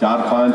4-5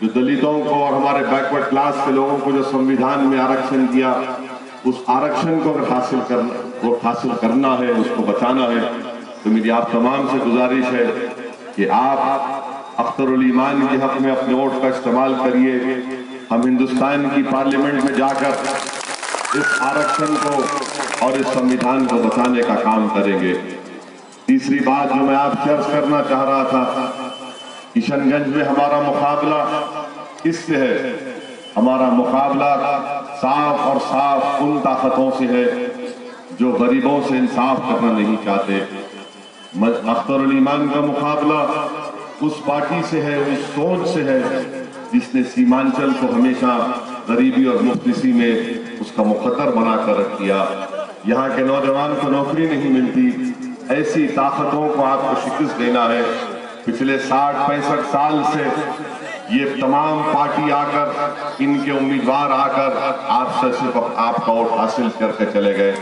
جو دلتوں کو اور ہمارے بیکورڈ کلاس کے لوگوں کو جو سمویدھان میں آرکشن دیا، اس آرکشن کو اگر حاصل کرنا ہے، اس کو بچانا ہے، تو میری آپ تمام سے گزارش ہے کہ آپ اختر الایمان کے حق میں اپنے ووٹ کا استعمال کریے۔ ہم ہندوستان کی پارلیمنٹ میں جا کر اس آرکشن کو اور اس سمویدھان کو بچانے کا کام کریں گے۔ تیسری بات جو میں آپ سے عرض کرنا چاہ رہا تھا، کشن گنج میں ہمارا مقابلہ کس سے ہے؟ ہمارا مقابلہ صاف اور صاف ان طاقتوں سے ہے جو غریبوں سے انصاف کرنا نہیں چاہتے۔ اختر الایمان کا مقابلہ اس پارٹی سے ہے، اس سوچ سے ہے جس نے سیمانچل کو ہمیشہ غریبی اور مفلسی میں اس کا مقدر بنا کر رکھ دیا۔ یہاں کے نوجوان کو نوکری نہیں ملتی، ایسی طاقتوں کو آپ کو شکست دینا ہے۔ پچھلے 60-65 سال سے یہ تمام پارٹی آ کر، ان کے امیدوار آ کر آپ سے صرف آپ کا ووٹ حاصل کر کے چلے گئے۔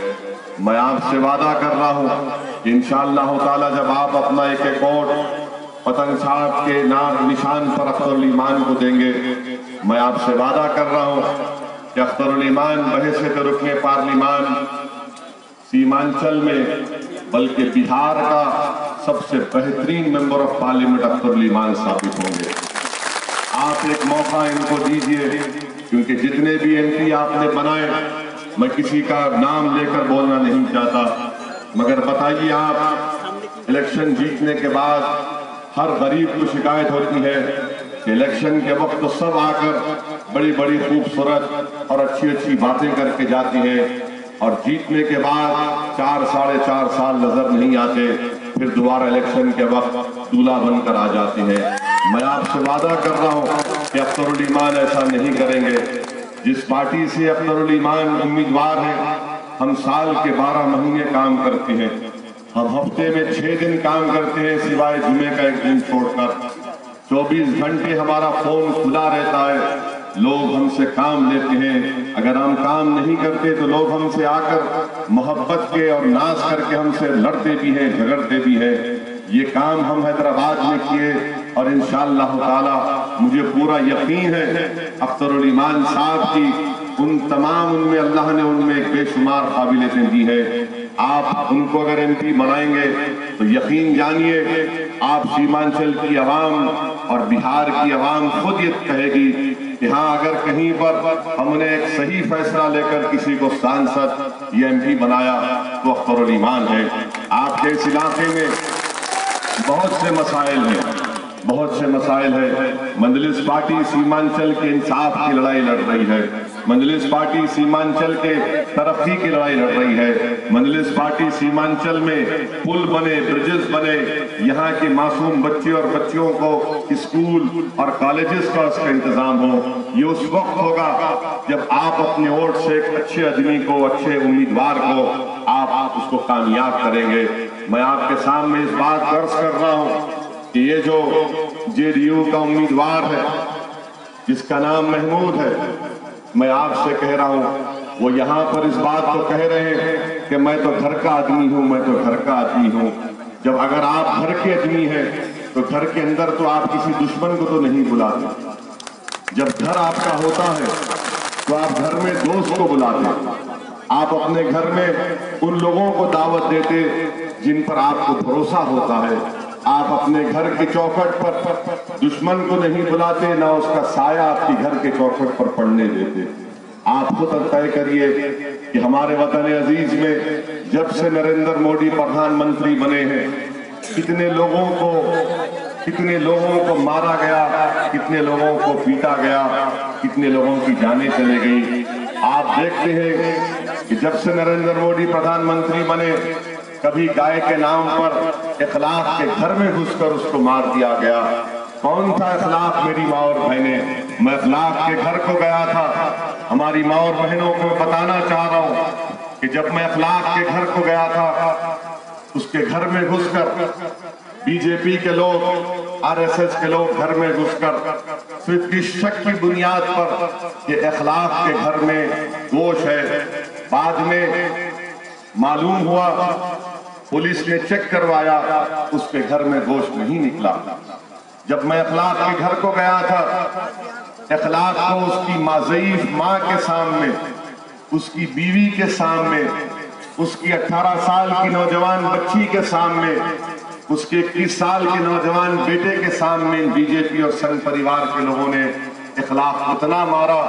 میں آپ سے وعدہ کر رہا ہوں کہ انشاءاللہ تعالی جب آپ اپنا ایک ایک ووٹ پتنگ صاحب کے نشان پر اختر الایمان کو دیں گے، میں آپ سے وعدہ کر رہا ہوں کہ اختر الایمان بحیثیت رکن پارلیمان سیمانچل میں بلکہ بہار کا سب سے بہترین ممبر آف پارلیمنٹ اختر الایمان ثابت ہوں گے۔ آپ ایک موقع ان کو دیجئے، کیونکہ جتنے بھی ایم پی آپ نے بنائے، میں کسی کا نام لے کر بولنا نہیں چاہتا، مگر بتائیے آپ الیکشن جیتنے کے بعد ہر غریب کو شکایت ہوتی ہے کہ الیکشن کے وقت تو سب آ کر بڑی بڑی خوبصورت اور اچھی اچھی باتیں کر کے جاتی ہیں، اور جیتنے کے بعد 4-4.5 سال نظر نہیں آتے، پھر دوبارہ الیکشن کے وقت دولہا بن کر آ جاتے ہیں۔ میں آپ سے وعدہ کر رہا ہوں کہ اختر الایمان ایسا نہیں کریں گے۔ جس پارٹی سے اختر الایمان امیدوار ہیں، ہم سال کے 12 مہینے کام کرتے ہیں، ہم ہفتے میں 6 دن کام کرتے ہیں سوائے جمعے کا ایک دن چھوڑ کر۔ 24 گھنٹے ہمارا فون کھلا رہتا ہے، لوگ ہم سے کام لیتے ہیں۔ اگر ہم کام نہیں کرتے تو لوگ ہم سے آ کر محبت کے اور ناز کر کے ہم سے لڑتے بھی ہیں، جھگڑتے بھی ہیں۔ یہ کام ہم حیدرآباد میں کیے، اور انشاءاللہ تعالی مجھے پورا یقین ہے اختر الایمان صاحب کی ان میں اللہ نے ان میں ایک بے شمار قابلیتیں دی ہیں۔ آپ ان کو اگر ایم پی بنائیں گے تو یقین جانیے آپ سیمانچل کی عوام اور بہار کی عوام خود یہ کہے گی کہ ہاں، اگر کہیں پر ہم نے ایک صحیح فیصلہ لے کر کسی کو سانسد یا ایم پی بنایا تو اختر الایمان ہے۔ آپ کے اس علاقے میں بہت سے مسائل ہیں۔ مجلس پارٹی سیمانچل کے انصاف کی لڑائی لڑ رہی ہے، مجلس پارٹی سیمانچل کے ترقی کی لڑائی لڑ رہی ہے، مجلس پارٹی سیمانچل میں پل بنے، برجز بنے، یہاں کے معصوم بچے اور بچیوں کو اسکول اور کالجز کا اس کا انتظام ہو۔ یہ اس وقت ہوگا جب آپ اپنے ووٹ سے ایک اچھے آدمی کو، اچھے امیدوار کو آپ اس کو کامیاب کریں گے۔ میں آپ کے سامنے اس بات کو عرض کر رہا ہوں کہ یہ جو جے ڈی یو کا امیدوار ہے جس کا نام محمود ہے، میں آپ سے کہہ رہا ہوں وہ یہاں پر اس بات کو کہہ رہے ہیں کہ میں تو گھر کا آدمی ہوں، میں تو گھر کا آدمی ہوں۔ جب اگر آپ گھر کے آدمی ہیں تو گھر کے اندر تو آپ کسی دشمن کو تو نہیں بلاتے، جب گھر آپ کا ہوتا ہے تو آپ گھر میں دوست کو بلاتے، آپ اپنے گھر میں ان لوگوں کو دعوت دیتے جن پر آپ کو بھروسہ ہوتا ہے۔ آپ اپنے گھر کی چوکھٹ پر دشمن کو نہیں بلاتے، نہ اس کا سایہ آپ کی گھر کے چوکھٹ پر پڑنے دیتے۔ آپ خود طے کریے کہ ہمارے وطن عزیز میں جب سے نریندر مودی پردھان منتری بنے ہیں کتنے لوگوں کو مارا گیا، کتنے لوگوں کو پیٹا گیا، کتنے لوگوں کی جانیں چلے گئی۔ آپ دیکھتے ہیں کہ جب سے نریندر مودی پردھان منتری بنے کبھی گائے کے نام پر اخلاق کے گھر میں گھس کر اس کو مار دیا گیا۔ کون تھا اخلاق میری ماں اور بہنیں؟ میں اخلاق کے گھر کو گیا تھا۔ ہماری ماں اور بہنوں کو بتانا چاہ رہا ہوں کہ جب میں اخلاق کے گھر کو گیا تھا اس کے گھر میں گھس کر بی جے پی کے لوگ، آر ایس ایس کے لوگ گھر میں گھس کر صرف اس شک کی بنیاد پر کہ اخلاق کے گھر میں گوشت ہے، بعد میں معلوم ہوا پولیس نے چیک کروایا اس کے گھر میں گوشت نہیں نکلا۔ جب میں اخلاق کے گھر کو گیا تھا، اخلاق کو اس کی ضعیف ماں کے سامنے، اس کی بیوی کے سامنے، اس کی 18 سال کی نوجوان بچی کے سامنے، اس کے 21 سال کے نوجوان بیٹے کے سامنے بی جے پی اور سنگ پریوار کے لوگوں نے اخلاق اتنا مارا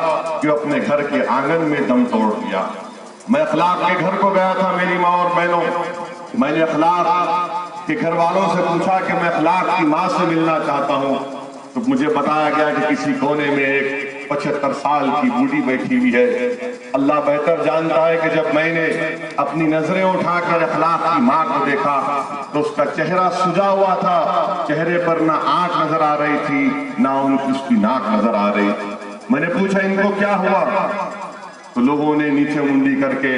کہ اپنے گھر کے آنگن میں دم توڑ دیا۔ میں اخلاق کے گھر کو گیا تھا میری ماں اور بہنوں، میں نے اخلاق کے گھر والوں سے پوچھا کہ میں اخلاق کی ماں سے ملنا چاہتا ہوں، تو مجھے بتایا گیا کہ کسی کونے میں ایک 75 سال کی بوڑھی بیٹھی ہوئی ہے۔ اللہ بہتر جانتا ہے کہ جب میں نے اپنی نظریں اٹھا کر اخلاق کی ماں کو دیکھا تو اس کا چہرہ سجا ہوا تھا، چہرے پر نہ آنکھ نظر آ رہی تھی نہ اس کی ناک نظر آ رہی تھی۔ میں نے پوچھا ان کو کیا ہوا؟ تو لوگوں نے نیچے منڈی کر کے،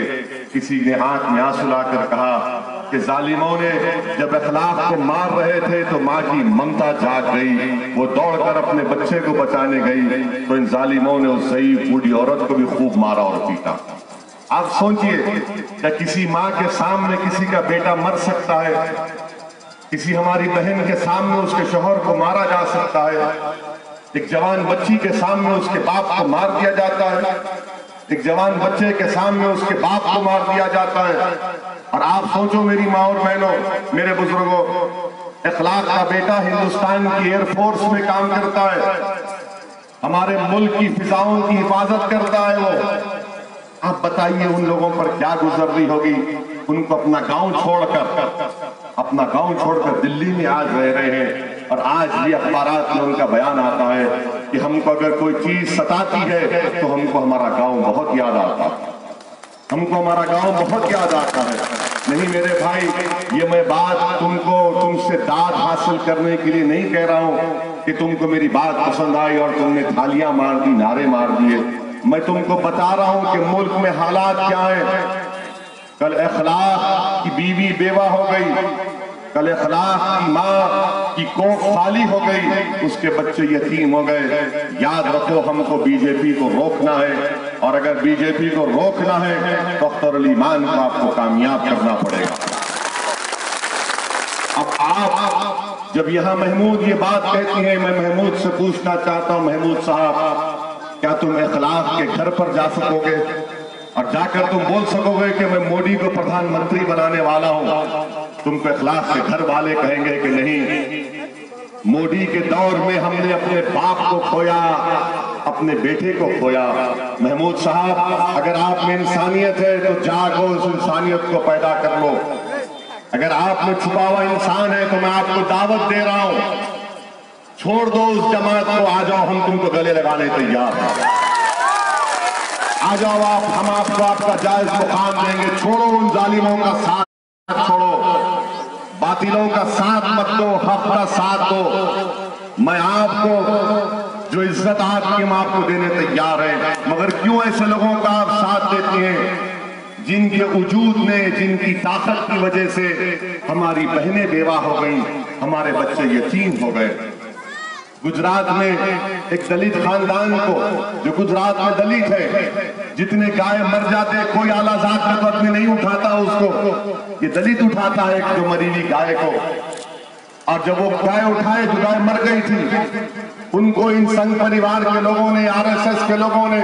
کسی نے آنکھ میں آنسو لا کر کہا کہ ظالموں نے جب اخلاق کو مار رہے تھے تو ماں کی ممتا جاگ گئی، وہ دوڑ کر اپنے بچے کو بچانے گئی تو ان ظالموں نے اس ضعیف بوڑھی عورت کو بھی خوب مارا اور پیٹا۔ آپ سوچئے کہ کسی ماں کے سامنے کسی کا بیٹا مر سکتا ہے؟ کسی ہماری بہن کے سامنے اس کے شوہر کو مارا جا سکتا ہے؟ ایک جوان بچی کے سامنے اس کے باپ کو مار دیا جاتا ہے، ایک جوان بچے کے سامنے اس کے باپ کو مار دیا جاتا ہے۔ اور آپ سوچو میری ماں اور بہنوں، میرے بزرگوں، اخلاق کا بیٹا ہندوستان کی ایئر فورس میں کام کرتا ہے، ہمارے ملک کی فضاؤں کی حفاظت کرتا ہے وہ۔ آپ بتائیے ان لوگوں پر کیا گزر رہی ہوگی، ان کو اپنا گاؤں چھوڑ کر دلی میں آج رہ رہے ہیں، اور آج بھی اخبارات میں ان کا بیان آتا ہے کہ ہم کو اگر کوئی چیز ستاتی ہے تو ہم کو ہمارا گاؤں بہت یاد آتا ہے، ہم کو ہمارا گاؤں بہت یاد آتا ہے۔ نہیں میرے بھائی، یہ میں بات تم سے داد حاصل کرنے کے لیے نہیں کہہ رہا ہوں کہ تم کو میری بات پسند آئی اور تم نے تھالیاں مار دی، نعرے مار دیے۔ میں تم کو بتا رہا ہوں کہ ملک میں حالات کیا ہیں۔ کل اخلاق کی بیوی بیوہ ہو گئی، کل اخلاق کی ماں کی کوکھ خالی ہو گئی، اس کے بچے یتیم ہو گئے۔ یاد رکھو ہم کو بی جے پی کو روکنا ہے، اور اگر بی جے پی کو روکنا ہے تو اختر علی مان کو آپ کو کامیاب کرنا پڑے گا۔ اب آپ جب یہاں محمود یہ بات کہتی ہیں، میں محمود سے پوچھنا چاہتا ہوں، محمود صاحب کیا تم اخلاق کے گھر پر جا سکو گے اور جا کر تم بول سکو گے کہ میں مودی کو پردھان منتری بنانے والا ہوں؟ تم کو اخلاق کے گھر والے کہیں گے کہ نہیں، مودی کے دور میں ہم نے اپنے باپ کو کھویا، اپنے بیٹے کو کھویا۔ محمود صاحب اگر آپ میں انسانیت ہے تو جاگو، اس انسانیت کو پیدا کر لو۔ اگر آپ میں چھپا ہوا انسان ہے تو میں آپ کو دعوت دے رہا ہوں، چھوڑ دو اس جماعت کو، آ جاؤ ہم تم کو گلے لگانے تیار ہیں، آ جاؤ ہم آپ کو آپ کا جائز مقام دیں گے۔ چھوڑو ان ظالموں کا ساتھ، چھوڑو باطلوں کا ساتھ مت دو، حق کا ساتھ دو۔ میں آپ کو جو عزت آپ کی ہم آپ کو دینے تیار ہیں، مگر کیوں ایسے لوگوں کا آپ ساتھ دیتی ہیں جن کے وجود نے، جن کی طاقت کی وجہ سے ہماری بہنیں بیوہ ہو گئیں، ہمارے بچے یتیم ہو گئے۔ گجرات میں ایک دلت خاندان کو، جو گجرات میں دلت ہے، جتنے گائے مر جاتے کوئی اعلیٰ ذات میں تو اپنے نہیں اٹھاتا اس کو، یہ دلت اٹھاتا ہے ایک جو مری ہوئی گائے کو۔ اور جب وہ گائے اٹھائے جو گائے مر گئی تھی، ان کو ان سنگ پریوار کے لوگوں نے، آر ایس ایس کے لوگوں نے،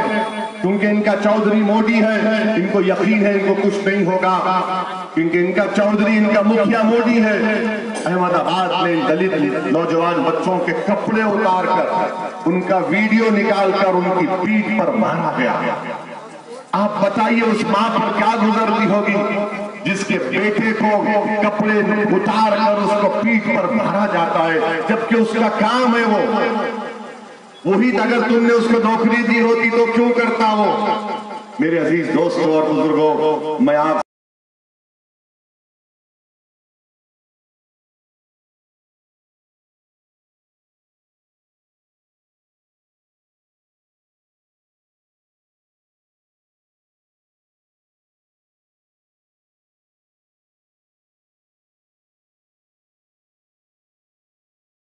کیونکہ ان کا چودھری موڈی ہے، ان کو یقین ہے ان کو کچھ نہیں ہوگا، کیونکہ ان کا چودھری، ان کا مکھیا موڈی ہے۔ احمد آباد میں دلت نوجوان بچوں کے کپڑے اتار کر، ان کا ویڈیو نکال کر ان کی پیٹھ پر مارا گیا۔ آپ بتائیے اس ماں پر کیا گزرتی ہوگی جس کے بیٹے کو کپڑے اتار کر اس کو پیٹھ پر مارا جاتا ہے، جبکہ اس کا کام ہے وہی اگر تم نے اس کو نوکری دی ہوتی تو کیوں کرتا وہ؟ میرے عزیز دوستوں اور بزرگوں، میں آپ